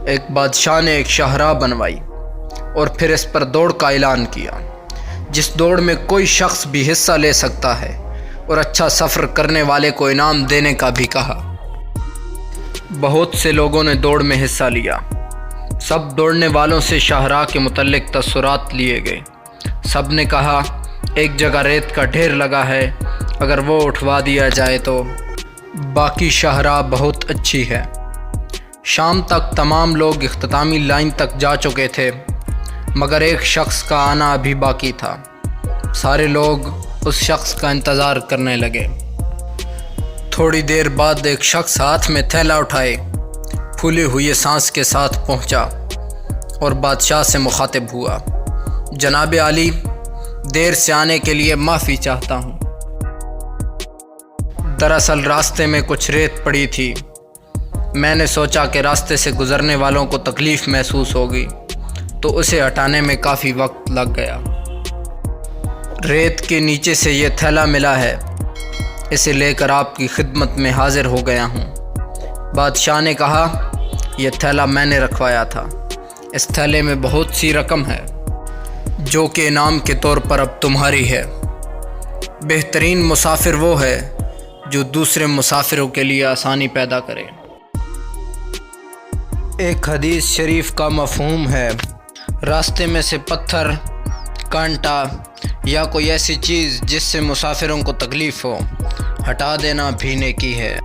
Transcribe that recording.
ایک بادشاہ نے ایک شاہراہ بنوائی اور پھر اس پر دوڑ کا اعلان کیا، جس دوڑ میں کوئی شخص بھی حصہ لے سکتا ہے، اور اچھا سفر کرنے والے کو انعام دینے کا بھی کہا۔ بہت سے لوگوں نے دوڑ میں حصہ لیا۔ سب دوڑنے والوں سے شاہراہ کے متعلق تاثرات لیے گئے۔ سب نے کہا، ایک جگہ ریت کا ڈھیر لگا ہے، اگر وہ اٹھوا دیا جائے تو باقی شاہراہ بہت اچھی ہے۔ شام تک تمام لوگ اختتامی لائن تک جا چکے تھے، مگر ایک شخص کا آنا ابھی باقی تھا۔ سارے لوگ اس شخص کا انتظار کرنے لگے۔ تھوڑی دیر بعد ایک شخص ہاتھ میں تھیلا اٹھائے پھولے ہوئے سانس کے ساتھ پہنچا اور بادشاہ سے مخاطب ہوا، جناب عالی، دیر سے آنے کے لیے معافی چاہتا ہوں۔ دراصل راستے میں کچھ ریت پڑی تھی۔ میں نے سوچا کہ راستے سے گزرنے والوں کو تکلیف محسوس ہوگی، تو اسے ہٹانے میں کافی وقت لگ گیا۔ ریت کے نیچے سے یہ تھیلا ملا ہے، اسے لے کر آپ کی خدمت میں حاضر ہو گیا ہوں۔ بادشاہ نے کہا، یہ تھیلا میں نے رکھوایا تھا۔ اس تھیلے میں بہت سی رقم ہے، جو کہ انعام کے طور پر اب تمہاری ہے۔ بہترین مسافر وہ ہے جو دوسرے مسافروں کے لیے آسانی پیدا کرے۔ ایک حدیث شریف کا مفہوم ہے، راستے میں سے پتھر، کانٹا یا کوئی ایسی چیز جس سے مسافروں کو تکلیف ہو، ہٹا دینا بھی نیکی ہے۔